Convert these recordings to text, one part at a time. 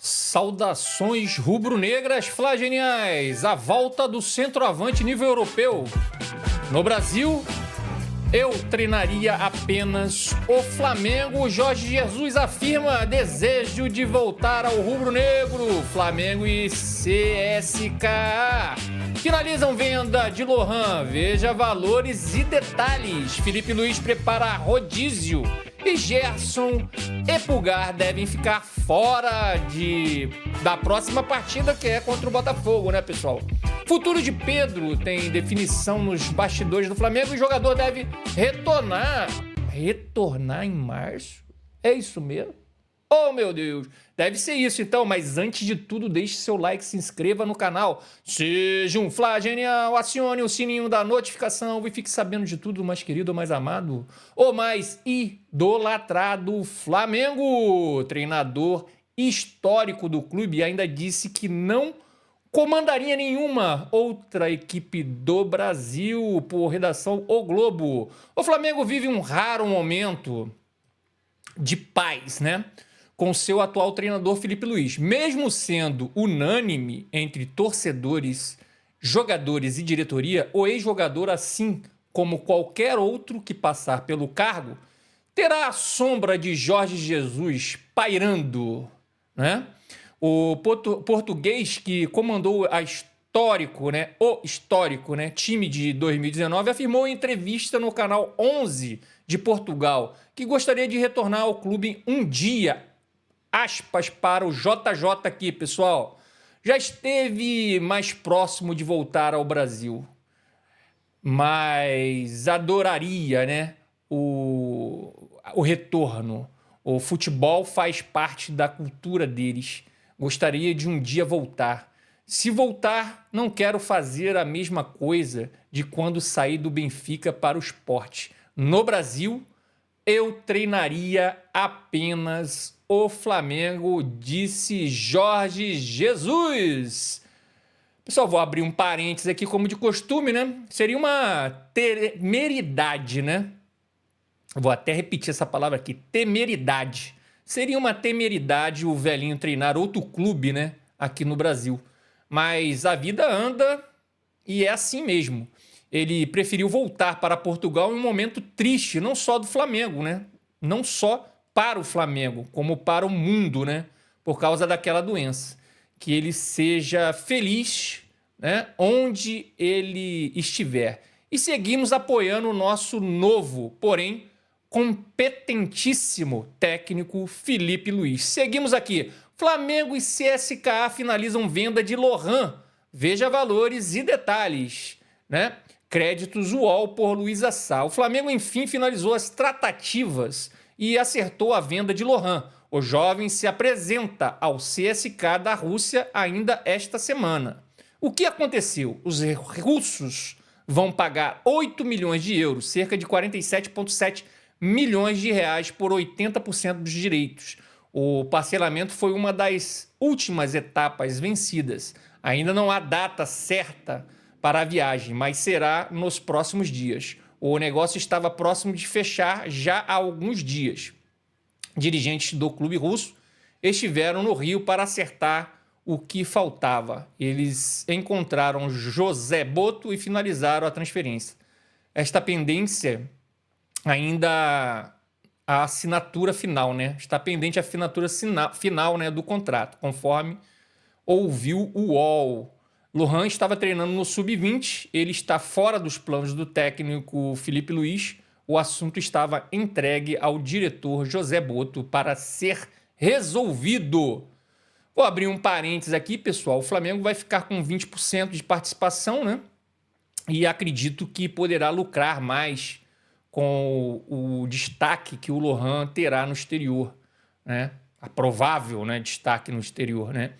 Saudações rubro-negras flageniais, a volta do centroavante nível europeu. No Brasil, eu treinaria apenas o Flamengo. Jorge Jesus afirma desejo de voltar ao rubro-negro. Flamengo e CSKA finalizam venda de Lohan. Veja valores e detalhes. Felipe Luiz prepara rodízio. E Gerson e Pulgar devem ficar fora da próxima partida, que é contra o Botafogo, né, pessoal? Futuro de Pedro tem definição nos bastidores do Flamengo e o jogador deve retornar. Retornar em março? É isso mesmo? Oh, meu Deus! Deve ser isso, então, mas antes de tudo, deixe seu like, se inscreva no canal. Seja um flagenial, acione o sininho da notificação e fique sabendo de tudo, mais querido, mais amado, o mais idolatrado Flamengo. Treinador histórico do clube ainda disse que não comandaria nenhuma outra equipe do Brasil, por redação O Globo. O Flamengo vive um raro momento de paz, né? Com seu atual treinador Felipe Luiz. Mesmo sendo unânime entre torcedores, jogadores e diretoria, o ex-jogador, assim como qualquer outro que passar pelo cargo, terá a sombra de Jorge Jesus pairando, né? O português que comandou o histórico time de 2019 afirmou em entrevista no canal 11 de Portugal que gostaria de retornar ao clube um dia. Aspas para o JJ aqui, pessoal. Já esteve mais próximo de voltar ao Brasil, mas adoraria, né, o retorno. O futebol faz parte da cultura deles. Gostaria de um dia voltar. Se voltar, não quero fazer a mesma coisa de quando saí do Benfica para o Sport. No Brasil, eu treinaria apenas o Flamengo, disse Jorge Jesus. Pessoal, vou abrir um parênteses aqui como de costume, né? Seria uma temeridade, né? Vou até repetir essa palavra aqui, temeridade. Seria uma temeridade o velhinho treinar outro clube, né? Aqui no Brasil. Mas a vida anda e é assim mesmo. Ele preferiu voltar para Portugal em um momento triste, não só do Flamengo, né? Não só para o Flamengo, como para o mundo, né? Por causa daquela doença. Que ele seja feliz, né? Onde ele estiver. E seguimos apoiando o nosso novo, porém competentíssimo técnico Felipe Luiz. Seguimos aqui. Flamengo e CSKA finalizam venda de Lohan. Veja valores e detalhes, né? Créditos UOL por Luiz Assá. O Flamengo, enfim, finalizou as tratativas e acertou a venda de Lohan. O jovem se apresenta ao CSKA da Rússia ainda esta semana. O que aconteceu? Os russos vão pagar 8 milhões de euros, cerca de 47,7 milhões de reais por 80% dos direitos. O parcelamento foi uma das últimas etapas vencidas. Ainda não há data certa para a viagem, mas será nos próximos dias. O negócio estava próximo de fechar já há alguns dias. Dirigentes do clube russo estiveram no Rio para acertar o que faltava. Eles encontraram José Boto e finalizaram a transferência. Esta pendência ainda a assinatura final, né? Está pendente a assinatura final, né, do contrato, conforme ouviu o UOL. Lohan estava treinando no Sub-20, ele está fora dos planos do técnico Felipe Luiz. O assunto estava entregue ao diretor José Boto para ser resolvido. Vou abrir um parênteses aqui, pessoal. O Flamengo vai ficar com 20% de participação, né? E acredito que poderá lucrar mais com o destaque que o Lohan terá no exterior, né? A provável, né, destaque no exterior, né?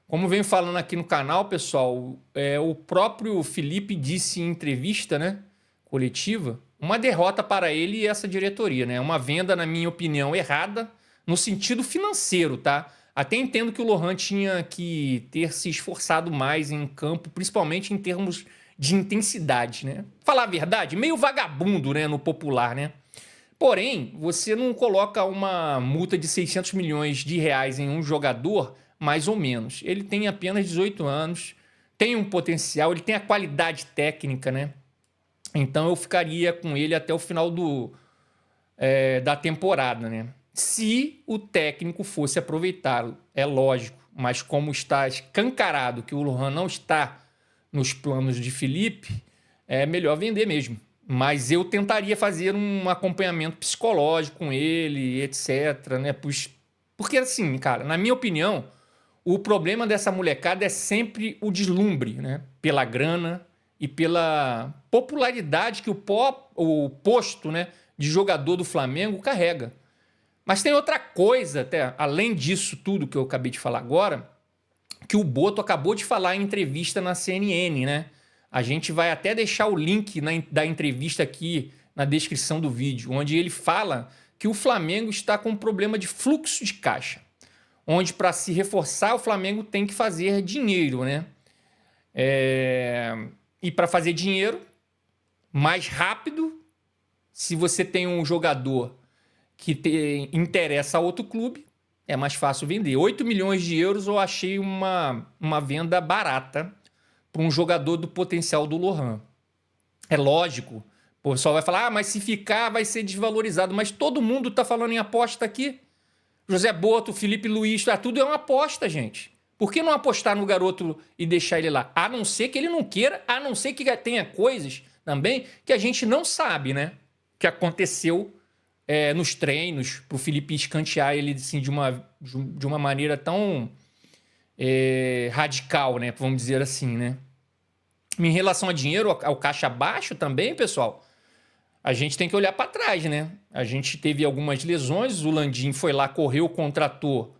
Como venho falando aqui no canal, pessoal, o próprio Felipe disse em entrevista, né, coletiva, uma derrota para ele e essa diretoria, né? Uma venda, na minha opinião, errada no sentido financeiro, tá? Até entendo que o Lohan tinha que ter se esforçado mais em campo, principalmente em termos de intensidade, né? Falar a verdade, meio vagabundo, né, no popular, né? Porém, você não coloca uma multa de 600 milhões de reais em um jogador mais ou menos. Ele tem apenas 18 anos, tem um potencial, ele tem a qualidade técnica, né? Então eu ficaria com ele até o final da temporada, né? Se o técnico fosse aproveitá-lo, é lógico. Mas como está escancarado que o Lohan não está nos planos de Felipe, é melhor vender mesmo. Mas eu tentaria fazer um acompanhamento psicológico com ele, etc, né? Porque assim, cara, na minha opinião, o problema dessa molecada é sempre o deslumbre, né? Pela grana e pela popularidade que o posto, né, de jogador do Flamengo carrega. Mas tem outra coisa, até além disso tudo que eu acabei de falar agora, que o Boto acabou de falar em entrevista na CNN, né? A gente vai até deixar o link da entrevista aqui na descrição do vídeo, onde ele fala que o Flamengo está com um problema de fluxo de caixa, onde para se reforçar o Flamengo tem que fazer dinheiro, né? E para fazer dinheiro mais rápido, se você tem um jogador que interessa a outro clube, é mais fácil vender. 8 milhões de euros eu achei uma venda barata para um jogador do potencial do Lohan. É lógico, o pessoal vai falar, mas se ficar vai ser desvalorizado. Mas todo mundo está falando em aposta aqui. José Boto, Felipe Luiz, tudo é uma aposta, gente. Por que não apostar no garoto e deixar ele lá? A não ser que ele não queira, a não ser que tenha coisas também que a gente não sabe, né? Que aconteceu nos treinos, para o Felipe escantear ele assim, de uma maneira tão radical, né? Vamos dizer assim, né? Em relação a dinheiro, ao caixa baixo também, pessoal, a gente tem que olhar para trás, né? A gente teve algumas lesões, o Landim foi lá, correu, contratou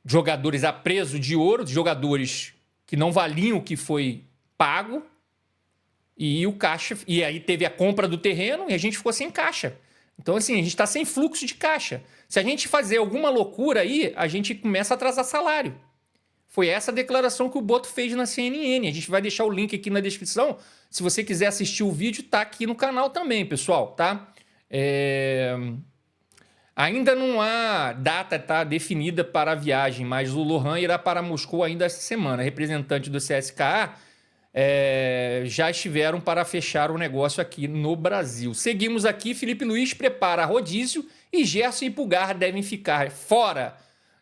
jogadores a preço de ouro, jogadores que não valiam o que foi pago, e o caixa, e aí teve a compra do terreno e a gente ficou sem caixa. Então, assim, a gente está sem fluxo de caixa. Se a gente fazer alguma loucura aí, a gente começa a atrasar salário. Foi essa a declaração que o Boto fez na CNN. A gente vai deixar o link aqui na descrição. Se você quiser assistir o vídeo, tá aqui no canal também, pessoal, tá? Ainda não há data definida para a viagem, mas o Lohan irá para Moscou ainda essa semana. Representante do CSKA já estiveram para fechar o negócio aqui no Brasil. Seguimos aqui, Felipe Luiz prepara rodízio e Gerson e Pulgar devem ficar fora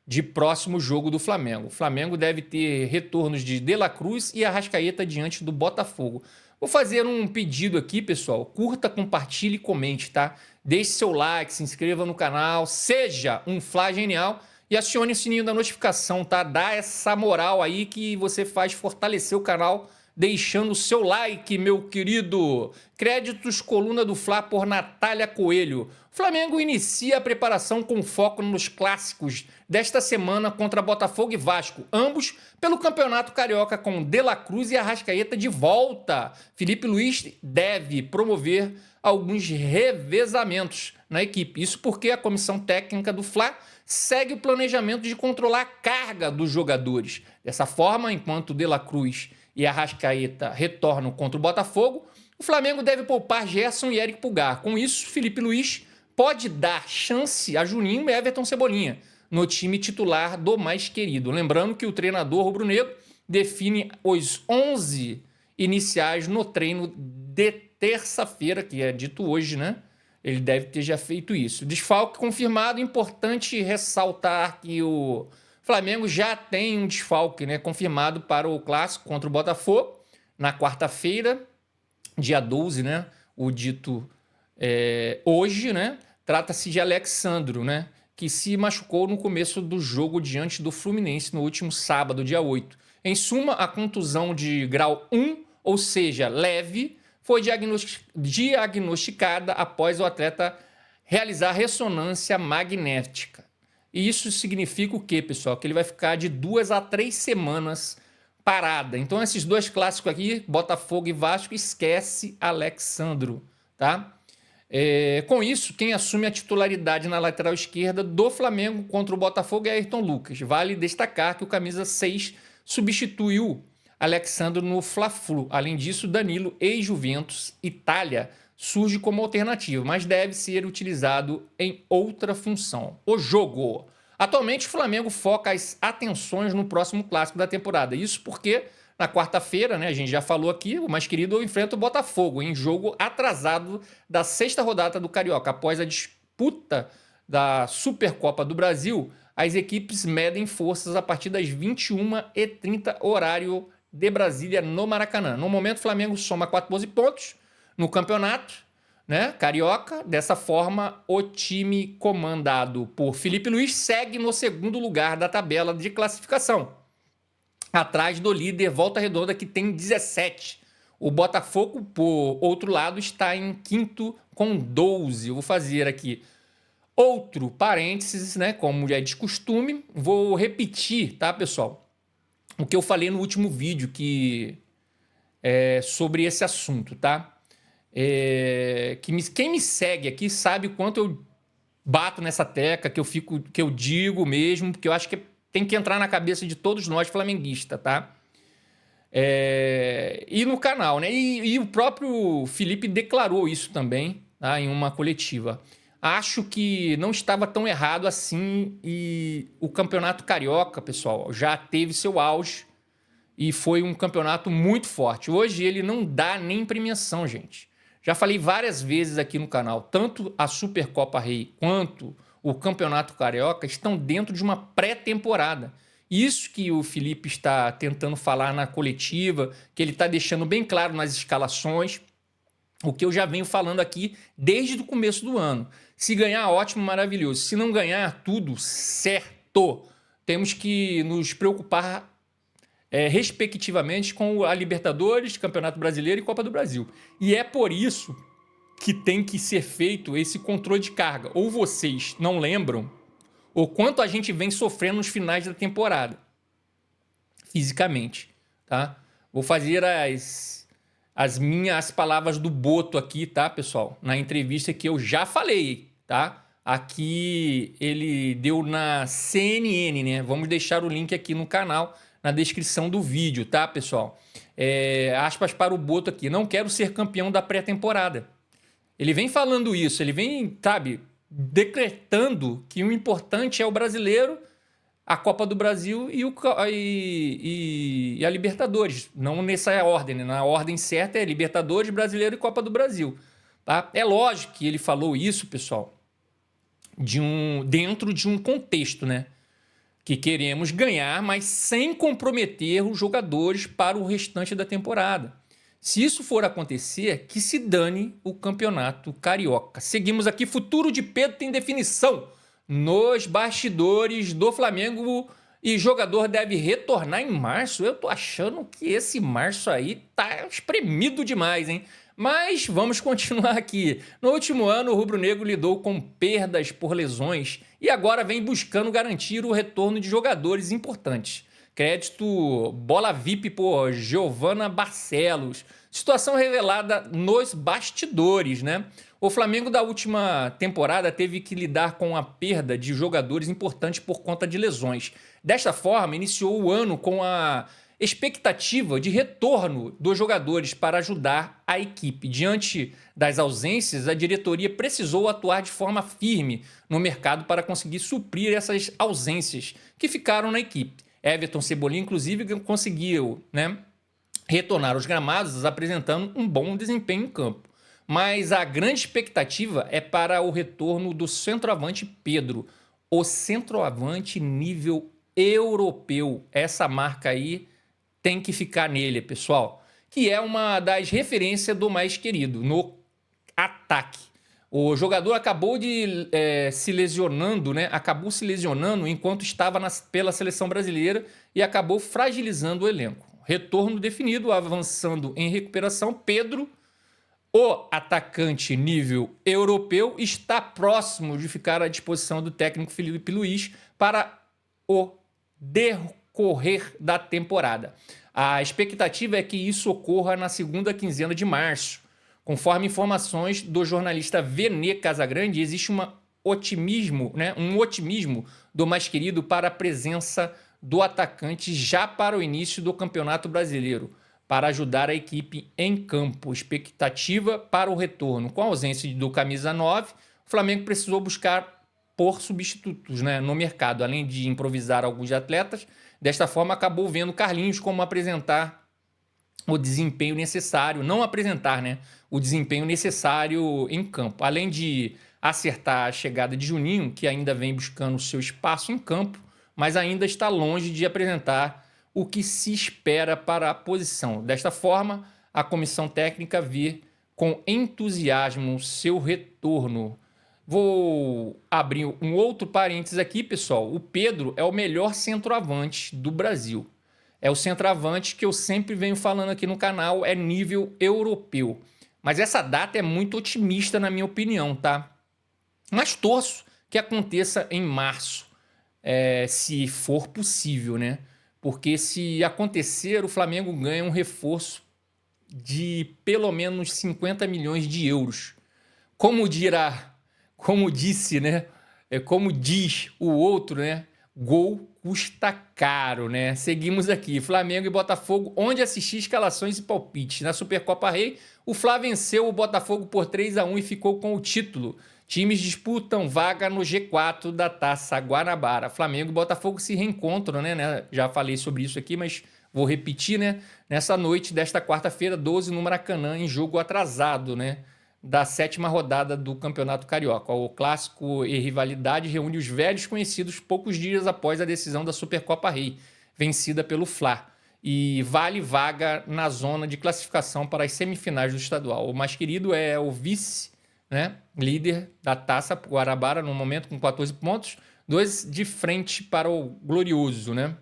de próximo jogo do Flamengo. O Flamengo deve ter retornos de La Cruz e Arrascaeta diante do Botafogo. Vou fazer um pedido aqui, pessoal. Curta, compartilhe e comente, tá? Deixe seu like, se inscreva no canal, seja um Fla Genial e acione o sininho da notificação, tá? Dá essa moral aí que você faz fortalecer o canal deixando o seu like, meu querido. Créditos Coluna do Fla por Natália Coelho. Flamengo inicia a preparação com foco nos clássicos desta semana contra Botafogo e Vasco, ambos pelo Campeonato Carioca com De La Cruz e Arrascaeta de volta. Felipe Luiz deve promover alguns revezamentos na equipe. Isso porque a comissão técnica do Fla segue o planejamento de controlar a carga dos jogadores. Dessa forma, enquanto De La Cruz e Arrascaeta retornam contra o Botafogo, o Flamengo deve poupar Gerson e Eric Pulgar. Com isso, Felipe Luiz pode dar chance a Juninho e Everton Cebolinha no time titular do mais querido. Lembrando que o treinador rubro-negro define os 11 iniciais no treino de terça-feira, que é dito hoje, né? Ele deve ter já feito isso. Desfalque confirmado, importante ressaltar que o Flamengo já tem um desfalque, né, confirmado para o clássico contra o Botafogo na quarta-feira, dia 12, né? O dito hoje, né? Trata-se de Alexandro, né? Que se machucou no começo do jogo diante do Fluminense no último sábado, dia 8. Em suma, a contusão de grau 1, ou seja, leve, foi diagnosticada após o atleta realizar ressonância magnética. E isso significa o quê, pessoal? Que ele vai ficar de 2 a 3 semanas parada. Então, esses dois clássicos aqui, Botafogo e Vasco, esquece Alexandro, tá? Com isso, quem assume a titularidade na lateral esquerda do Flamengo contra o Botafogo é Ayrton Lucas. Vale destacar que o camisa 6 substituiu Alexandro no Fla-Flu. Além disso, Danilo, ex-Juventus, Itália, surge como alternativa, mas deve ser utilizado em outra função. O jogo. Atualmente, o Flamengo foca as atenções no próximo clássico da temporada. Isso porque na quarta-feira, né, a gente já falou aqui, o mais querido enfrenta o Botafogo em jogo atrasado da sexta rodada do Carioca. Após a disputa da Supercopa do Brasil, as equipes medem forças a partir das 21h30, horário de Brasília, no Maracanã. No momento, o Flamengo soma 14 pontos no campeonato, né, Carioca. Dessa forma, o time comandado por Felipe Luiz segue no segundo lugar da tabela de classificação, atrás do líder Volta Redonda, que tem 17. O Botafogo, por outro lado, está em quinto com 12. Eu vou fazer aqui outro parênteses, né, como já é de costume. Vou repetir, tá, pessoal, o que eu falei no último vídeo que é sobre esse assunto, tá? Quem me segue aqui sabe o quanto eu bato nessa tecla, que eu digo mesmo, porque eu acho que tem que entrar na cabeça de todos nós flamenguistas, tá? E no canal, né? E o próprio Felipe declarou isso também, tá, em uma coletiva. Acho que não estava tão errado assim, e o Campeonato Carioca, pessoal, já teve seu auge e foi um campeonato muito forte. Hoje ele não dá nem premiação, gente. Já falei várias vezes aqui no canal, tanto a Supercopa Rei quanto o Campeonato Carioca estão dentro de uma pré-temporada. Isso que o Felipe está tentando falar na coletiva, que ele está deixando bem claro nas escalações, o que eu já venho falando aqui desde o começo do ano. Se ganhar, ótimo, maravilhoso. Se não ganhar, tudo certo. Temos que nos preocupar respectivamente com a Libertadores, Campeonato Brasileiro e Copa do Brasil. E é por isso que tem que ser feito esse controle de carga. Ou vocês não lembram o quanto a gente vem sofrendo nos finais da temporada, fisicamente, tá? Vou fazer as minhas palavras do Boto aqui, tá, pessoal? Na entrevista que eu já falei, tá? Aqui ele deu na CNN, né? Vamos deixar o link aqui no canal, na descrição do vídeo, tá, pessoal? Aspas para o Boto aqui. Não quero ser campeão da pré-temporada. Ele vem falando isso, ele vem, sabe, decretando que o importante é o brasileiro, a Copa do Brasil e a Libertadores. Não nessa ordem, né? Na ordem certa é Libertadores, Brasileiro e Copa do Brasil. Tá? É lógico que ele falou isso, pessoal, dentro de um contexto, né? Que queremos ganhar, mas sem comprometer os jogadores para o restante da temporada. Se isso for acontecer, que se dane o Campeonato Carioca. Seguimos aqui, futuro de Pedro tem definição. Nos bastidores do Flamengo, e jogador deve retornar em março. Eu tô achando que esse março aí tá espremido demais, hein? Mas vamos continuar aqui. No último ano, o rubro-negro lidou com perdas por lesões e agora vem buscando garantir o retorno de jogadores importantes. Crédito bola VIP por Giovana Barcelos. Situação revelada nos bastidores, né? O Flamengo da última temporada teve que lidar com a perda de jogadores importantes por conta de lesões. Desta forma, iniciou o ano com a expectativa de retorno dos jogadores para ajudar a equipe. Diante das ausências, a diretoria precisou atuar de forma firme no mercado para conseguir suprir essas ausências que ficaram na equipe. Everton Cebolinha, inclusive, conseguiu, né, retornar aos gramados apresentando um bom desempenho em campo. Mas a grande expectativa é para o retorno do centroavante Pedro, o centroavante nível europeu. Essa marca aí tem que ficar nele, pessoal, que é uma das referências do mais querido no ataque. O jogador acabou se lesionando, né? Acabou se lesionando enquanto estava pela seleção brasileira e acabou fragilizando o elenco. Retorno definido, avançando em recuperação. Pedro, o atacante nível europeu, está próximo de ficar à disposição do técnico Felipe Luiz para o decorrer da temporada. A expectativa é que isso ocorra na segunda quinzena de março. Conforme informações do jornalista Vene Casagrande, existe um otimismo do mais querido para a presença do atacante já para o início do Campeonato Brasileiro, para ajudar a equipe em campo. Expectativa para o retorno. Com a ausência do camisa 9, o Flamengo precisou buscar por substitutos, né, no mercado, além de improvisar alguns atletas. Desta forma, acabou vendo Carlinhos como apresentar o desempenho necessário, não apresentar, né, o desempenho necessário em campo. Além de acertar a chegada de Juninho, que ainda vem buscando o seu espaço em campo, mas ainda está longe de apresentar o que se espera para a posição. Desta forma, a comissão técnica vê com entusiasmo seu retorno. Vou abrir um outro parênteses aqui, pessoal. O Pedro é o melhor centroavante do Brasil. É o centroavante que eu sempre venho falando aqui no canal, é nível europeu. Mas essa data é muito otimista, na minha opinião, tá? Mas torço que aconteça em março, se for possível, né? Porque se acontecer, o Flamengo ganha um reforço de pelo menos 50 milhões de euros. Como disse, né? Como diz o outro, né? Gol custa caro, né? Seguimos aqui. Flamengo e Botafogo, onde assistir escalações e palpites. Na Supercopa Rei, o Fla venceu o Botafogo por 3-1 e ficou com o título. Times disputam vaga no G4 da Taça Guanabara. Flamengo e Botafogo se reencontram, né? Já falei sobre isso aqui, mas vou repetir, né? Nessa noite desta quarta-feira, 12 no Maracanã, em jogo atrasado, né? Da 7ª rodada do Campeonato Carioca. O clássico e rivalidade reúne os velhos conhecidos poucos dias após a decisão da Supercopa Rei, vencida pelo Fla, e vale vaga na zona de classificação para as semifinais do estadual. O mais querido é o vice, né, líder da Taça Guanabara, no momento com 14 pontos, 2 de frente para o glorioso, né,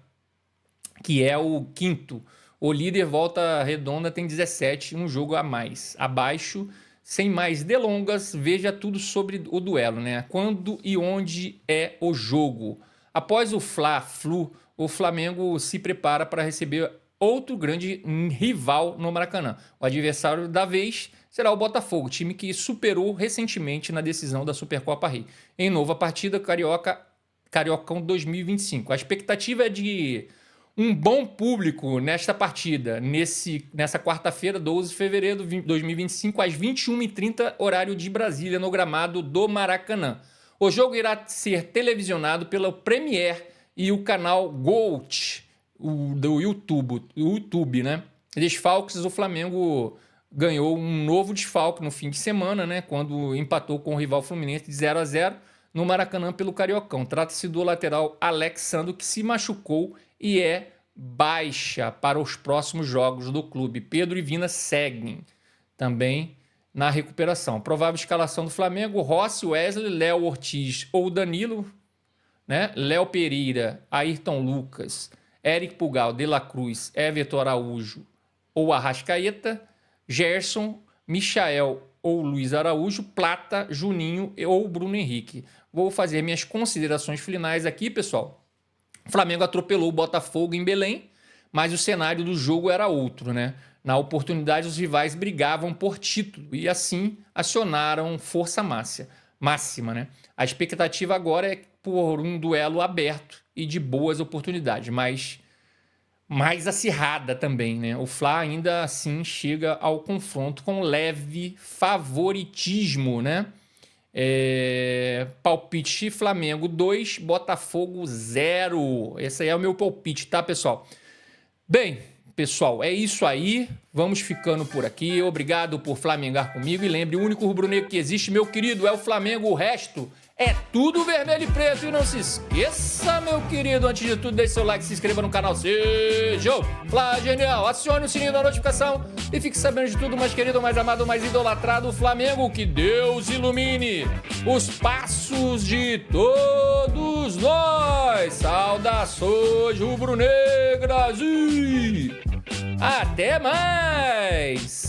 que é o quinto. O líder Volta Redonda tem 17, um jogo a mais. Abaixo, sem mais delongas, veja tudo sobre o duelo, né? Quando e onde é o jogo. Após o Fla-Flu, o Flamengo se prepara para receber outro grande rival no Maracanã. O adversário da vez será o Botafogo, time que superou recentemente na decisão da Supercopa Rei. Em nova partida, Cariocão 2025. A expectativa é de um bom público nesta partida, nessa quarta-feira, 12 de fevereiro de 2025, às 21h30, horário de Brasília, no gramado do Maracanã. O jogo irá ser televisionado pela Premiere e o canal Gold do YouTube, né? Desfalques, o Flamengo ganhou um novo desfalque no fim de semana, né? Quando empatou com o rival Fluminense de 0-0 no Maracanã pelo Cariocão. Trata-se do lateral Alex Sandro, que se machucou e é baixa para os próximos jogos do clube. Pedro e Vina seguem também na recuperação. Provável escalação do Flamengo: Rossi, Wesley, Léo Ortiz ou Danilo, né? Léo Pereira, Ayrton Lucas, Eric Pulgar, De La Cruz, Everton Araújo ou Arrascaeta, Gerson, Michael ou Luiz Araújo, Plata, Juninho ou Bruno Henrique. Vou fazer minhas considerações finais aqui, pessoal. O Flamengo atropelou o Botafogo em Belém, mas o cenário do jogo era outro, né? Na oportunidade, os rivais brigavam por título e assim acionaram força máxima, né? A expectativa agora é por um duelo aberto e de boas oportunidades, mas mais acirrada também, né? O Fla ainda assim chega ao confronto com leve favoritismo, né? Palpite: Flamengo 2, Botafogo 0. Esse aí é o meu palpite, tá, pessoal? Bem, pessoal, é isso aí. Vamos ficando por aqui. Obrigado por flamengar comigo. E lembre, o único rubro-negro que existe, meu querido, é o Flamengo. O resto é tudo vermelho e preto. E não se esqueça, meu querido, antes de tudo, deixe seu like, se inscreva no canal. Seja o Fla Genial. Acione o sininho da notificação e fique sabendo de tudo, mais querido, mais amado, mais idolatrado, Flamengo. Que Deus ilumine os passos de todos nós. Saudações rubro-negras e até mais!